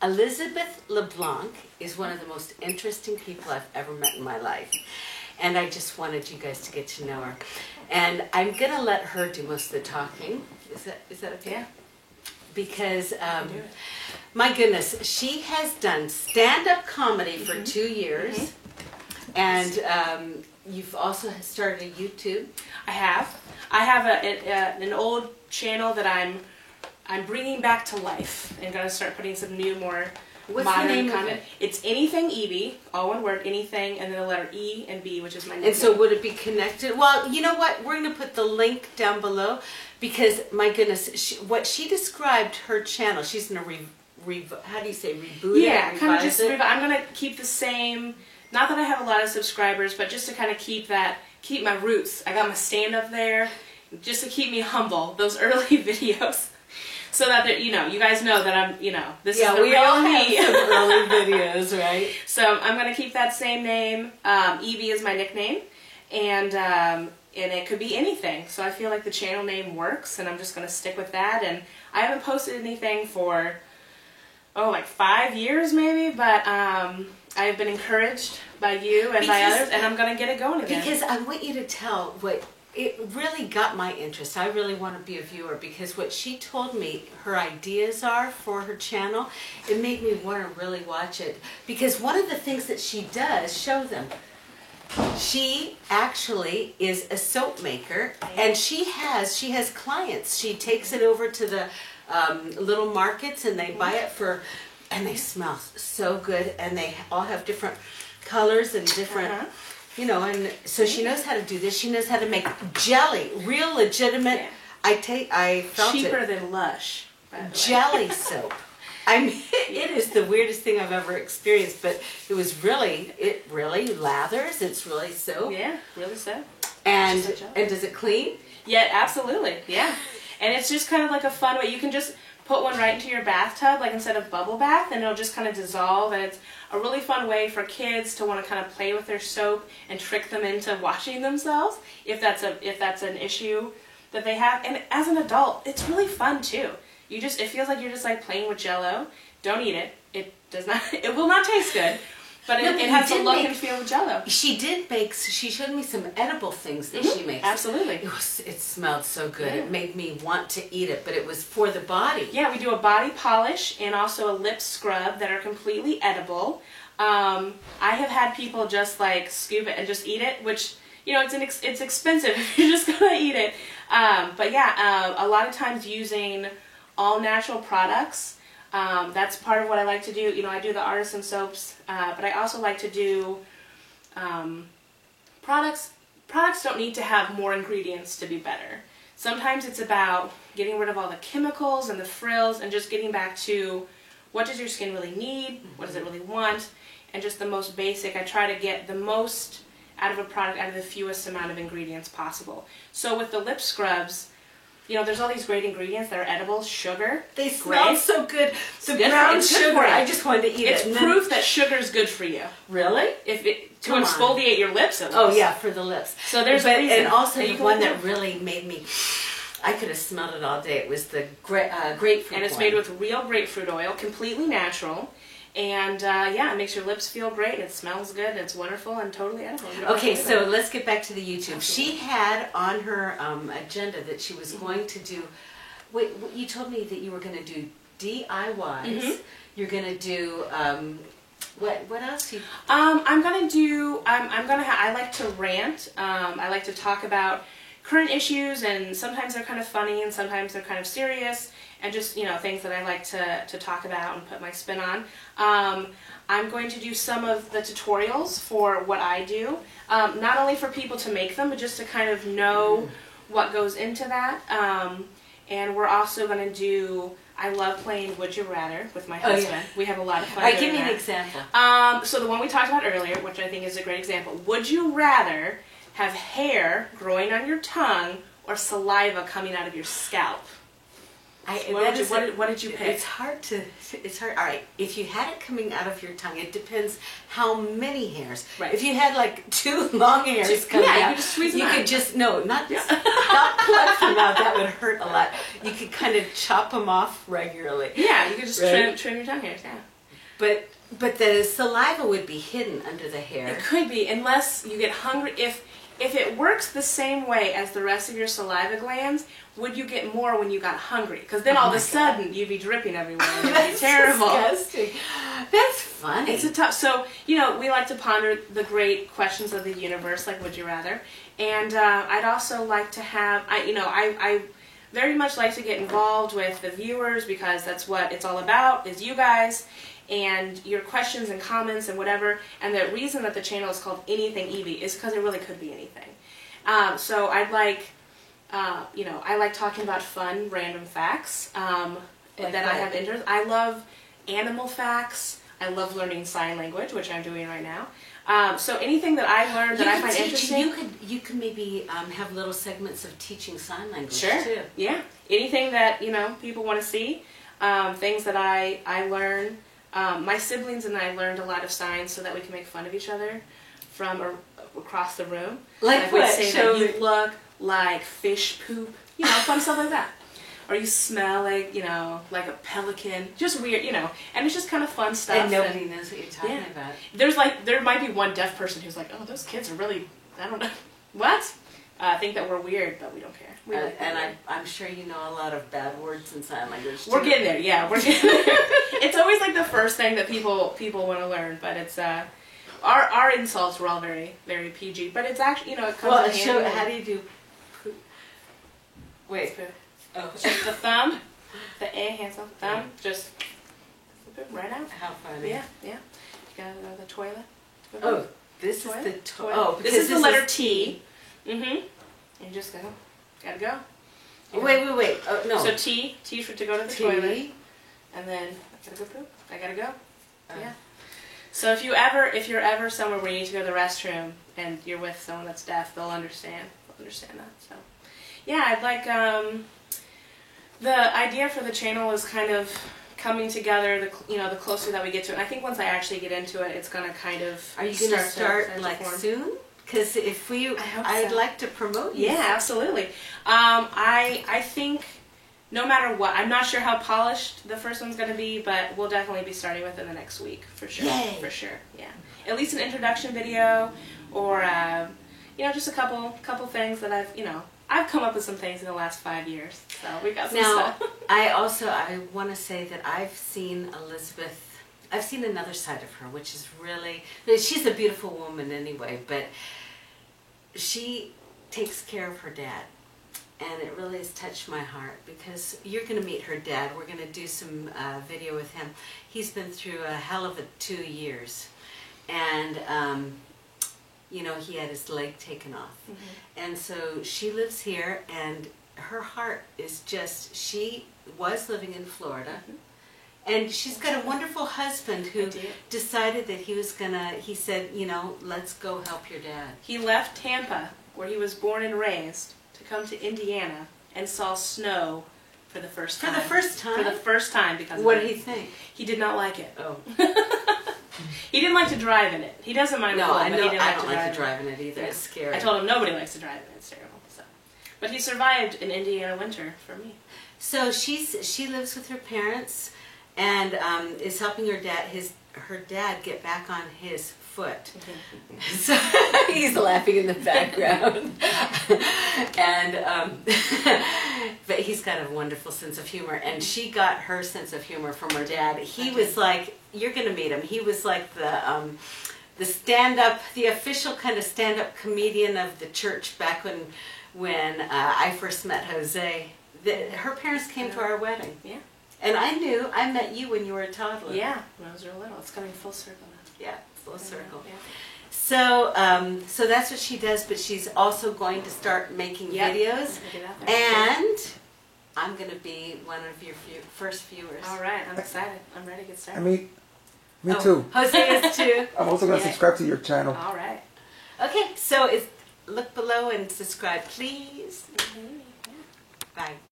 Elizabeth LeBlanc is one of the most interesting people I've ever met in my life. And I just wanted you guys to get to know her. And I'm going to let her do most of the talking. Is that okay? Yeah. Because, my goodness, she has done stand-up comedy for 2 years. And you've also started a YouTube. I have. I have an old channel that I'm bringing back to life and going to start putting some new, more modern content. It's Anything Evie, all one word, anything, and then the letter E and B, which is my nickname. And so would it be connected? Well, you know what? We're going to put the link down below because, my goodness, what she described her channel, she's going to how do you say, reboot it? Yeah, kind of just, I'm going to keep the same, not that I have a lot of subscribers, but just to kind of keep my roots. I got my stand-up there, just to keep me humble, those early videos. So that, you guys know that I'm, this is the we real all me. have some early videos, right? So I'm going to keep that same name. Evie is my nickname. And it could be anything. So I feel like the channel name works, and I'm just going to stick with that. And I haven't posted anything for, like 5 years maybe, but I've been encouraged by you and by others, and I'm going to get it going again. Because I want you to tell what... It really got my interest. I really want to be a viewer because what she told me her ideas are for her channel, it made me want to really watch it. Because one of the things that she does, show them, she actually is a soap maker, and she has clients. She takes it over to the little markets and they buy it and they smell so good, and they all have different colors and different... and so she knows how to do this. She knows how to make jelly, real legitimate. Yeah. I felt cheaper than Lush, by the way. Jelly soap. I mean, it is the weirdest thing I've ever experienced, but it really lathers. It's really soap. Yeah, really soap. And does it clean? Yeah, absolutely. Yeah, and it's just kind of like a fun way. You can just put one right into your bathtub, like instead of bubble bath, and it'll just kind of dissolve, and it's a really fun way for kids to want to kind of play with their soap and trick them into washing themselves if that's an issue that they have. And as an adult, it's really fun too. It feels like you're just like playing with Jell-O. Don't eat it. It will not taste good. But it has the look and feel of Jell-O. She showed me some edible things that she makes. Absolutely. It smelled so good. Yeah. It made me want to eat it, but it was for the body. Yeah, we do a body polish and also a lip scrub that are completely edible. I have had people just like scoop it and just eat it, which, it's expensive if you're just going to eat it. But yeah, a lot of times using all natural products. That's part of what I like to do. I do the artisan soaps, but I also like to do products. Products don't need to have more ingredients to be better. Sometimes it's about getting rid of all the chemicals and the frills and just getting back to what does your skin really need, what does it really want, and just the most basic. I try to get the most out of a product out of the fewest amount of ingredients possible. So with the lip scrubs, there's all these great ingredients that are edible. Sugar. They smell so good. The brown sugar, I just wanted to eat it. It's proof that sugar is good for you. Really? To exfoliate your lips, at least. Oh, yeah, for the lips. So there's a reason. And also the one that really made me... I could have smelled it all day. It was the grapefruit And it's made with real grapefruit oil, completely natural. And it makes your lips feel great, and it smells good, and it's wonderful, and totally edible. Okay, so let's get back to the YouTube. Absolutely. She had on her agenda that she was going to do, wait, you told me that you were going to do DIYs. You're going to do, what else? I'm going to do, I like to rant. I like to talk about current issues, and sometimes they're kind of funny, and sometimes they're kind of serious. And just, things that I like to talk about and put my spin on. I'm going to do some of the tutorials for what I do, not only for people to make them, but just to kind of know what goes into that. And we're also going to do, I love playing Would You Rather with my husband. Oh, yeah. We have a lot of fun doing that. Give me an example. So the one we talked about earlier, which I think is a great example. Would you rather have hair growing on your tongue or saliva coming out of your scalp? What did you pick? It's hard. All right, if you had it coming out of your tongue, it depends how many hairs. Right. If you had like 2 long hairs coming out, you could just squeeze them out. You could just, not pluck them out. That would hurt a lot. You could kind of chop them off regularly. Yeah, you could just trim your tongue hairs, yeah. But the saliva would be hidden under the hair. It could be, unless you get hungry. If it works the same way as the rest of your saliva glands, would you get more when you got hungry? Because then all of a sudden you'd be dripping everywhere. And it'd be terrible. Disgusting. That's funny. It's a tough. So we like to ponder the great questions of the universe, like would you rather, and I'd also like to have. I very much like to get involved with the viewers because that's what it's all about. Is you guys. And your questions and comments and whatever, and the reason that the channel is called Anything Evie is because it really could be anything. So I'd like, I like talking about fun, random facts that I have interest. I love animal facts. I love learning sign language, which I'm doing right now. So anything that I learned that I find interesting. You could maybe have little segments of teaching sign language sure. too. Yeah. Anything that people want to see, things that I learn. My siblings and I learned a lot of signs so that we can make fun of each other from across the room. Like we'd what? say that you look like fish poop, fun stuff like that. Or you smell like, like a pelican. Just weird, and it's just kind of fun stuff. And nobody knows what you're talking about. There might be one deaf person who's like, oh, those kids are really, I don't know, what? Think that we're weird, but we don't care. I'm sure you know a lot of bad words in sign language too. We're getting there, yeah. We're getting there. It's always like the first thing that people want to learn, but it's our insults were all very very PG, but it's actually it comes in handy. How do you do? Wait. Oh, just the thumb, the hands on the thumb, just right out. How funny. Yeah. You gotta go to the toilet. Oh, this is the toilet. Oh, this is the letter T. And you just gotta go. Wait. Oh, no. So T for to go to the toilet. And then I gotta go poop. I gotta go. Yeah. So if you're ever somewhere where you need to go to the restroom and you're with someone that's deaf, they'll understand. They'll understand that. So yeah, I'd like the idea for the channel is kind of coming together. The closer that we get to it. And I think once I actually get into it, it's gonna kind of. Are you gonna start like soon? Because I'd like to promote you. Yeah, absolutely. I think no matter what, I'm not sure how polished the first one's going to be, but we'll definitely be starting within the next week for sure. Yay. For sure, yeah. At least an introduction video, or just a couple things that I've come up with some things in the last 5 years, so we got some stuff. I want to say that I've seen Elizabeth. I've seen another side of her, which is really, she's a beautiful woman anyway, but she takes care of her dad. And it really has touched my heart because you're going to meet her dad. We're going to do some video with him. He's been through a hell of a 2 years. And, he had his leg taken off. And so she lives here, and her heart is just, she was living in Florida. And she's got a wonderful husband who decided that he said, let's go help your dad. He left Tampa, where he was born and raised, to come to Indiana and saw snow for the first time. For the first time? For the first time. Because what did he think? He did not like it. Oh. He didn't like to drive in it. He doesn't mind the cold, I but he didn't I like don't to like to drive in it either. It's scary. I told him nobody likes to drive in it. It's terrible. So. But he survived an Indiana winter for me. So she lives with her parents and is helping her dad get back on his foot. So he's laughing in the background. And but he's got a wonderful sense of humor, and she got her sense of humor from her dad. He was like, you're going to meet him. He was like the stand-up, the official kind of stand-up comedian of the church back when I first met Jose. Her parents came to our wedding. Yeah. And I met you when you were a toddler. Yeah, when I was real little. It's coming full circle now. Yeah, full circle. Yeah. So that's what she does, but she's also going to start making videos. And I'm going to be one of your first viewers. All right, I'm excited. I'm ready to get started. Me too. Jose is too. I'm also going to subscribe to your channel. All right. Okay, so look below and subscribe, please. Bye.